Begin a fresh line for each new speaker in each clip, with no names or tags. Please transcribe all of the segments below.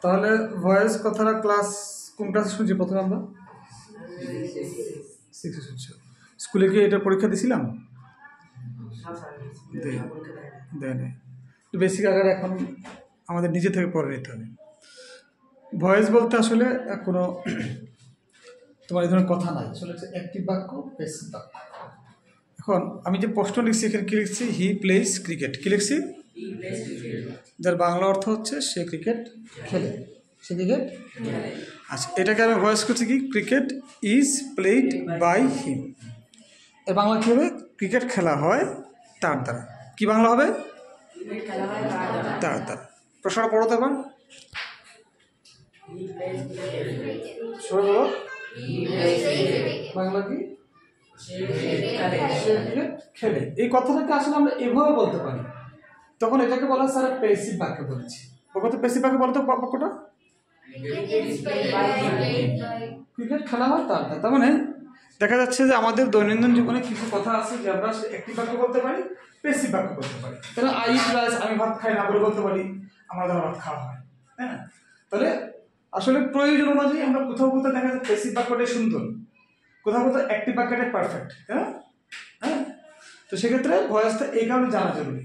তাহলে ভয়েস কথাটা ক্লাস কোন ক্লাসে শুনছি প্রথমে আমরা? 6 শুনছি। স্কুলে কি এটা পরীক্ষা দিছিলাম? দেয় নাই। বেসিক আকারে এখন আমাদের নিজে থেকে পড়ে নিতে হবে। ভয়েস বলতে আসলে কোনো তোমার এই ধরনের কথা নাই, আসলে অ্যাক্টিভ বাক্য, প্যাসিভ বাক্য। এখন আমি যে প্রশ্ন লিখছি এখানে কি লিখছি? He plays cricket. কি লিখছি? যার বাংলা অর্থ হচ্ছে সে ক্রিকেট খেলে। সে ক্রিকেট, আচ্ছা এটাকে আমি ভয়েস করছি কি? Cricket is played by him. এর বাংলা কী হবে? ক্রিকেট খেলা হয় তার দ্বারা। কি বাংলা হবে? তার দ্বারা। প্রশ্নটা পড়ো তো এবার। বাংলা কি? খেলে। এই কথাটাকে আসলে আমরা এভাবে বলতে পারি, তখন এটাকে বলা হয় স্যার প্যাসিভ বাক্য বলেছি। ওকে প্যাসিভ বাক্য বলতো বাক্যটা ক্রিকেট খেলা হয় তার দ্বারা। তার মানে দেখা যাচ্ছে যে আমাদের দৈনন্দিন জীবনে কিছু কথা আছে যে আমরা অ্যাক্টিভ বাক্য বলতে পারি, প্যাসিভ বাক্য বলতে পারি। তাহলে আই ইট রাইস, আমি ভাত খাই না বলে বলতে পারি আমার দ্বারা ভাত খাওয়া হয়, হ্যাঁ। তাহলে আসলে প্রয়োজন অনুযায়ী আমরা কোথাও কোথাও দেখা যাচ্ছে প্যাসিভ বাক্যটাই সুন্দর, কোথাও কোথাও অ্যাক্টিভ বাক্যটাই পারফেক্ট, হ্যাঁ হ্যাঁ। তো সেক্ষেত্রে ভয়েসটা এই কারণে জানা জরুরি।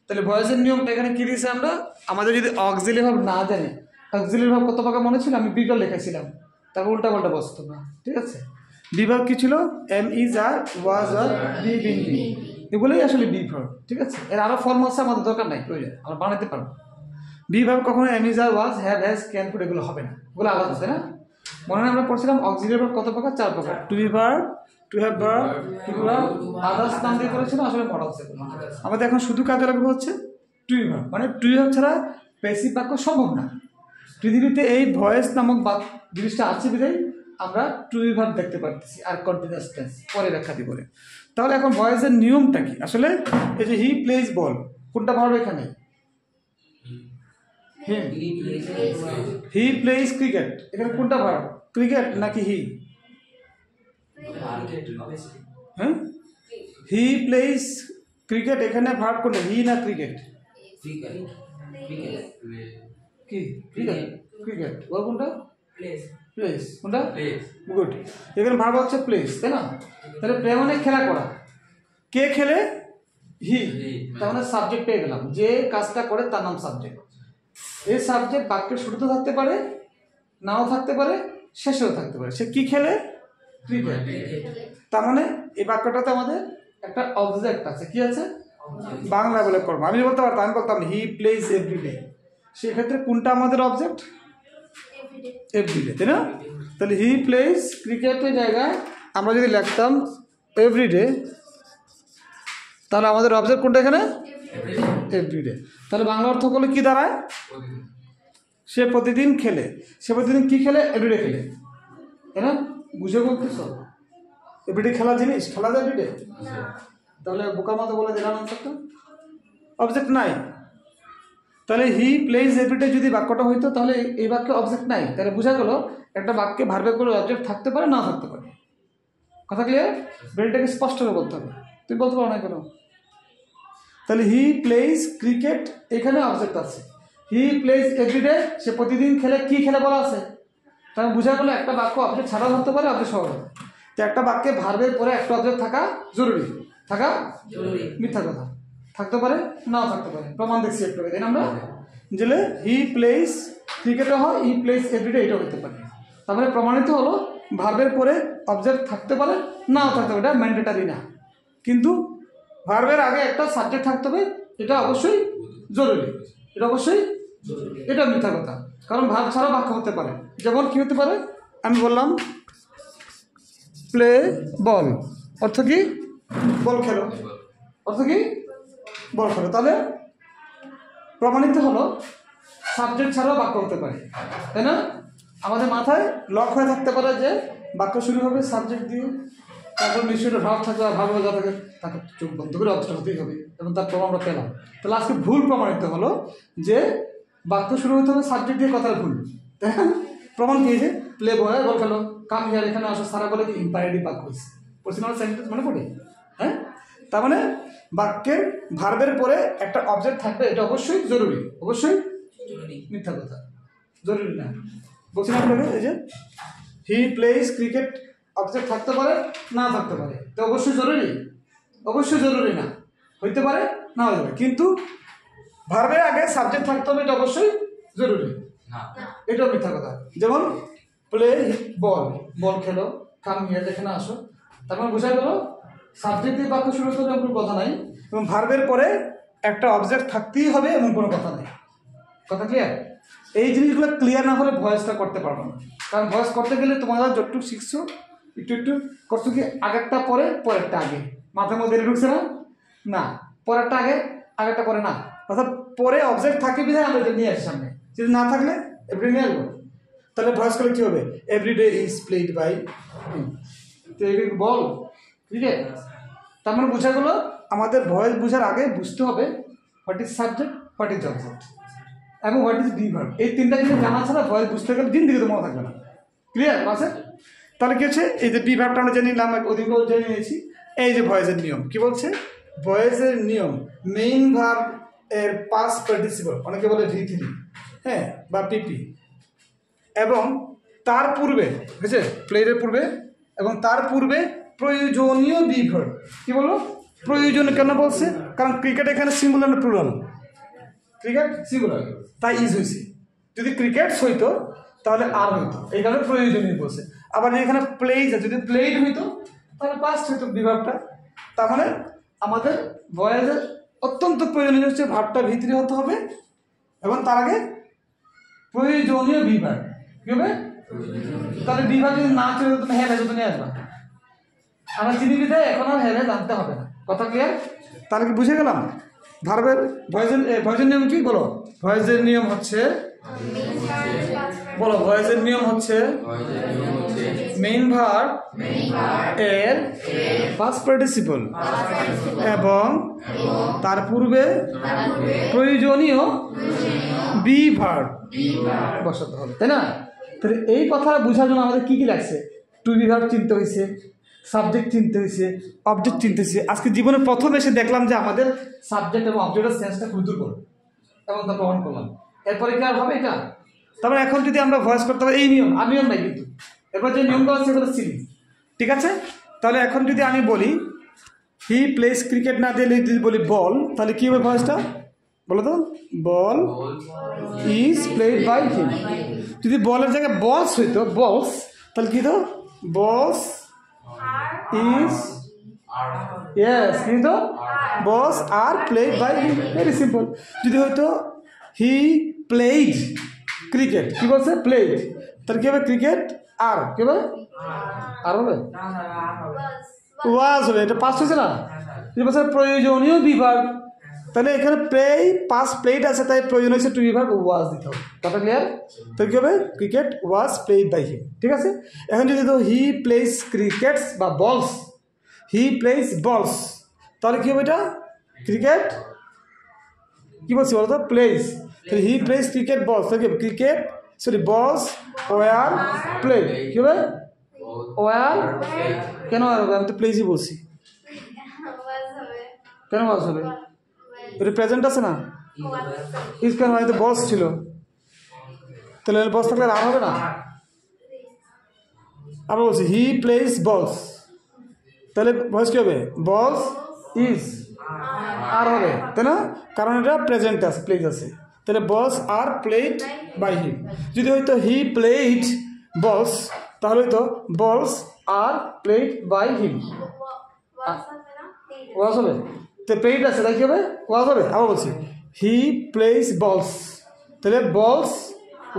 তাহলে ভয়েসের নিয়মটা এখানে কি দিয়েছে আমরা? আমাদের যদি অক্সিলারি ভাব না জানি, অক্সিলারি ভাব কত পাকা মনে ছিল? আমি বিভাগ লিখেছিলাম, তারপর উল্টা পাল্টা বসতো না, ঠিক আছে। বিভাগ কি ছিল? এম ইজ আর, ওয়াজ আর, বি বিন বি, এগুলোই আসলে বিভাগ, ঠিক আছে। এর আরও ফর্ম আছে, আমাদের দরকার নাই, প্রয়োজন আমরা বানাতে পারবো। বিভাগ কখনো am is are, was, have, has, can, could এগুলো হবে না, এগুলো আলাদা, তাই না? মনে হয় আমরা পড়ছিলাম অক্সিলারি ভাব কত পাকা? 4 পাকা। To be verb, to have verb, to be verb, others নাম দিয়ে করেছিল, আসলে মডেল সেগুলো। আমাদের এখন শুধু কাজে লাগবে হচ্ছে টু বি ভার্ব। মানে টু বি ভার্ব ছাড়া প্যাসিভ বাক্য সম্ভব না। পৃথিবীতে এই ভয়েস নামক জিনিসটা আছে বিধায় আমরা টু বি ভার্ব দেখতে পারতেছি, আর কন্টিনিউয়াস টেন্স পরে ব্যাখ্যা দিব। তাহলে এখন ভয়েসের নিয়মটা কি? আসলে এই যে হি প্লেজ বল, কোনটা ভার্ব এখানে? হিম। হি প্লেজ ক্রিকেট, এখানে কোনটা ভার্ব? ক্রিকেট নাকি হি? হ্যাঁ, হি প্লেজ ক্রিকেট, এখানে ভার্ব কোনটা? হি না ক্রিকেট? কি ক্রিকেট? ক্রিকেট ভার্ব কোনটা? প্লেস। কোনটা? গুড। এখানে ভার্ব হচ্ছে প্লেস, তাই না? তাহলে প্লে মানে খেলা করা। কে খেলে? হি। তার মানে সাবজেক্ট পেয়ে গেলাম, যে কাজটা করে তার নাম সাবজেক্ট। এই সাবজেক্ট বাক্যের শুরুতে থাকতে পারে, নাও থাকতে পারে, শেষেও থাকতে পারে। সে কি খেলে? ক্রিকেট। তার মানে এই বাক্যটাতে আমাদের একটা অবজেক্ট আছে। কি আছে? বাংলা বলে করবো। আমি বলতে পারতাম, আমি বলতাম হি প্লেজ এভরিডে, সেক্ষেত্রে কোনটা আমাদের অবজেক্ট? এভরিডে, তাই না? তাহলে হি প্লেজ ক্রিকেটের জায়গায় আমরা যদি লিখতাম এভরিডে, তাহলে আমাদের অবজেক্ট কোনটা এখানে? এভরিডে। তাহলে বাংলা অর্থ করলে কি দাঁড়ায়? সে প্রতিদিন খেলে। সে প্রতিদিন কি খেলে? এভরিডে খেলে, তাই না? বুঝে বলতেছ? এভরিডে খেলা জিনিস, খেলা যায় এভরিডে। তাহলে বোকার মতো বলে দিলাম আনসারটা, অবজেক্ট নাই। তাহলে হি প্লেজ এভরিডে যদি বাক্যটা হইতো, তাহলে এই বাক্যে অবজেক্ট নাই। তাহলে বোঝা গেল একটা বাক্যে ভার্বের কোনো অবজেক্ট থাকতে পারে, না থাকতে পারে। কথা ক্লিয়ার? ব্রেনটাকে স্পষ্ট করে বলতে হবে, তুমি বলতে পারো না কেন? তাহলে হি প্লেজ ক্রিকেট, এখানে অবজেক্ট আছে। হি প্লেজ এভরিডে, সে প্রতিদিন খেলে। কি খেলে বলা আছে? তাহলে বোঝা গেল একটা বাক্য অবজেক্ট ছাড়াও হতে পারে, অবজেক্ট সহ। তো একটা বাক্যে ভার্বের পরে একটা অবজেক্ট থাকা জরুরি। থাকা জরুরি। মিথ্যা কথা, থাকতে পারে, নাও থাকতে পারে। প্রমাণ দেখছি একটু, তাই না? আমরা যে হি প্লেজ ক্রিকেটও হয়, হি প্লেজ এভরিডে এটাও হতে পারে। তারপরে প্রমাণিত হলো ভার্বের পরে অবজেক্ট থাকতে পারে, নাও থাকতে পারে, এটা ম্যান্ডেটারি না। কিন্তু ভার্বের আগে একটা সাবজেক্ট থাকতে হবে, এটা অবশ্যই জরুরি। এটা অবশ্যই জরুরি, এটা মিথ্যা কথা। কারণ ভার্ব ছাড়া বাক্য হতে পারে। যেমন কি হতে পারে? আমি বললাম প্লে বল, অর্থ কি? বল খেলো। অর্থ কি? বল খেলো। তাহলে প্রমাণিত হলো সাবজেক্ট ছাড়াও বাক্য হতে পারে, তাই না? আমাদের মাথায় লক হয়ে থাকতে পারে যে বাক্য শুরু হবে সাবজেক্ট দিয়ে, তারপর নিশ্চয়ই ভাব থাকবে, আর ভাব হয়ে যা থাকে তাকে চোখ বন্ধ করে অর্থটা হতেই হবে, এবং তার প্রমাণ আমরা পেলাম। তাহলে আজকে ভুল প্রমাণিত হলো যে বাক্য শুরু হতে হবে সাবজেক্ট দিয়ে, কথার ভুল, তাই না? প্রমাণ কি হয়েছে? প্লে বয় বল খেলো, কাম হিয়ার, এখানে আসো, সারা বলে কি ইম্পারেটিভ বাক্য হয়েছে। পার্সোনাল সেন্টেন্স মনে পড়ে? হ্যাঁ। তার মানে বাক্যের ভার্বের পরে একটা অবজেক্ট থাকবে, এটা অবশ্যই জরুরি, অবশ্যই জরুরি। মিথ্যা কথা। জরুরি না। বলছি না আপনাকে এই যে হি প্লেস ক্রিকেট অবজেক্ট থাকতে পারে না থাকতে পারে, তো অবশ্যই জরুরি? অবশ্যই জরুরি না, হইতে পারে না হতে পারে, কিন্তু ভার্বের আগে সাবজেক্ট থাকতে হবে, এটা অবশ্যই জরুরি না, এটাও মিথ্যা কথা। যেমন প্লে বল, বল খেলো, কাম হিয়ার, এখানে আসো, তারপর বোঝা গেল সাবজেক্ট দিয়ে বাক্য শুরু করতে কোনো কথা নাই, এবং ভার্বের পরে একটা অবজেক্ট থাকতেই হবে এমন কোনো কথা নেই। কথা ক্লিয়ার? এই জিনিসগুলো ক্লিয়ার না হলে ভয়েসটা করতে পারবো না, কারণ ভয়েস করতে গেলে তোমরা যতটুকু শিখছো একটু একটু করছো কি, আগেরটা পরে পরেরটা আগে, মাথার মধ্যে ঢুকছে না? না, পরেরটা আগে আগেরটা পরে না, অর্থাৎ পরে অবজেক্ট থাকে বিধায় আমরা এটা নিয়ে আসি সামনে, যদি না থাকলে এভরি নিয়ে আসবো। তাহলে ভয়েস করলে কী হবে? এভরিডে ইজ প্লেড বাই, তো এই বল ক্রিকেট। তার মানে বোঝা গেলো আমাদের ভয়েস বোঝার আগে বুঝতে হবে what is subject, what is object এবং হোয়াট ইজ বি ভার্ব। এই তিনটা জিনিস জানা ছাড়া ভয়েস বুঝতে গেলে দিন দিকে তো মনে থাকবে না। ক্লিয়ার আছে? তাহলে কি হচ্ছে, এই যে বি ভার্বটা আমরা জেনে নিলাম, অধিক জেনে নিয়েছি। এই যে ভয়েসের নিয়ম কি বলছে, ভয়েসের নিয়ম মেইন ভার্ব এর পাস্ট পার্টিসিপল, অনেকে বলে V3, হ্যাঁ, বা পিপি, এবং তার পূর্বে বুঝছে প্লেয়ের পূর্বে এবং তার পূর্বে প্রয়োজনীয় বি ভার্ব। কি বলো প্রয়োজনীয় কেন বলছে? কারণ ক্রিকেট এখানে সিঙ্গুলার না প্লুরাল? ক্রিকেট সিঙ্গুলার, তাই ইজ হয়েছে। যদি ক্রিকেটস হইতো তাহলে আর হইতো, এই কারণে প্রয়োজনীয় বলছে। আবার এখানে প্লেইজ, যদি প্লেইড হইতো তাহলে পাস্ট হইতো বিভাগটা। তার মানে আমাদের ভয়েসের অত্যন্ত প্রয়োজনীয় হচ্ছে ভাবটা ভিতরে হতে হবে, এবং তার আগে প্রয়োজনীয় বিভাগ। কি হবে? তাহলে বিভাগ যদি না চলে তুমি হ্যাঁ ভেজে নিয়ে আসবা, আমরা চিনি বিধায় এখন আর হ্যাঁ জানতে হবে না। কথা ক্লিয়ার? তাহলে কি বুঝে গেলাম ভার্বের ভয়েসের নিয়ম কি? বলো ভয়েসের নিয়ম হচ্ছে, বলো ভয়েসের নিয়ম হচ্ছে মেইন ভার্ব এর পাস্ট পার্টিসিপল এবং তার পূর্বে প্রয়োজনীয় বি ভার্ব বসাতে হবে, তাই না? তাহলে এই কথা বোঝার জন্য আমাদের কি কি লাগছে? টু বি ভার্ব চিনতে হয়েছে, সাবজেক্ট চিনতে হয়েছে, অবজেক্ট চিনতে হয়েছে। আজকে জীবনের প্রথম এসে দেখলাম যে আমাদের সাবজেক্ট এবং অবজেক্টের সেন্সটা খুব দূর করো, এবং তা প্রমাণ করলাম। এরপরে কি আর হবে এটা? তারপরে এখন যদি আমরা ভয়েস করতে হবে এই নিয়ম, আর নিয়ম নাই কিন্তু, এরপর যে নিয়মটা আছে সেগুলো চিনি, ঠিক আছে? তাহলে এখন যদি আমি বলি হি প্লেস ক্রিকেট না দিলে যদি বলি বল, তাহলে কী হবে ভয়েসটা? বলো তো, বল ইজ প্লেড বাই হিম। যদি বলের জায়গায় বলস হইতো, বলস, তাহলে কী তো বলস ইজ, ইয়েস, কিন্তু বলস আর played by him, very simple. যদি হয়তো হি প্লেড ক্রিকেট, কি বলছে? প্লেড, তাহলে কী হবে? ক্রিকেট আর কি হবে? আর হবে? ওয়াজ হবে, এটা পাস্ট হয়েছে না? যদি বলছে প্রয়োজনীয় বিভাগ, তাহলে এখানে প্লেই পাস্ট প্লেড আছে, তাই প্রয়োজন হয়েছে টু বিভাগ ওয়াজ দিতে হবে। কথা ক্লিয়ার? তো কী হবে? Cricket was played by him, ঠিক আছে? এখন যদি তো হি প্লেস ক্রিকেটস বা বলস, হি প্লেস বলস, তাহলে কী হবে? এটা ক্রিকেট কি বলছি বলতো? প্লেস, তাহলে হি প্লেস ক্রিকেট বলস, তাহলে ক্রিকেট সরি বলস ওয়ার প্লে, কি হবে? ওয়ার কেন আর হবে? আমি তো প্লেসই বলছি, কেন ওয়াজ হবে? এটা প্রেজেন্ট আছে না, ইজ কেন হয়? তো বস ছিল, তাহলে বস থাকলে আর হবে না? আবার বলছি হি প্লেস বলস, তাহলে ভয়েস কী হবে? বলস ইজ আর হবে, তাই না? কারণ এটা প্রেজেন্ট আছে, প্লেস আছে, তাহলে বলস আর প্লেড বাই হিম। যদি হয়তো হি প্লেড বলস, তাহলে হয়তো বলস আর প্লেড বাই হিম, ওয়াজ হবে। তো প্লেড আছে, তাই কী হবে? ওয়াজ হবে। আবার বলছি হি প্লেস বলস, তাহলে বলস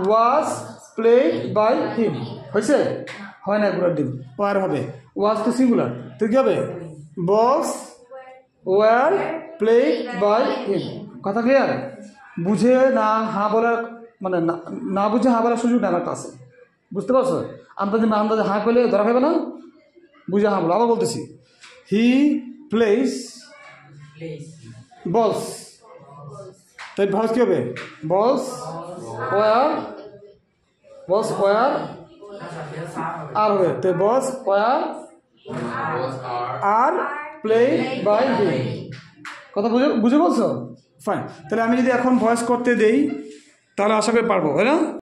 ওয়াজ প্লেড বাই হিম, হয়েছে? হয় না, পুরো ডিম ওয়ার হবে, ওয়াজ তো সিঙ্গুলার, তো কী হবে? বলস ওয়ার প্লেড বাই হিম। কথা ক্লিয়ার? বুঝে না হ্যাঁ বলার, মানে না বুঝে হ্যাঁ বলার সুযোগ নেওয়ার কাছে, বুঝতে পারছো? আমরা হ্যাঁ করলে ধরা খাবে না, বুঝে হ্যাঁ বলো। আবার বলতেছি হি প্লেস বলস, তাই ভার্স কী হবে? বলস ওয়ার, বলস ওয়ার আর হবে, তো বলস ওয়ার আর প্লেড বাই হিম। কথা বুঝে বলছো? ফাইন। তাহলে আমি যদি এখন ভয়েস করতে দেই তাহলে আশা করি পারবো, তাই না?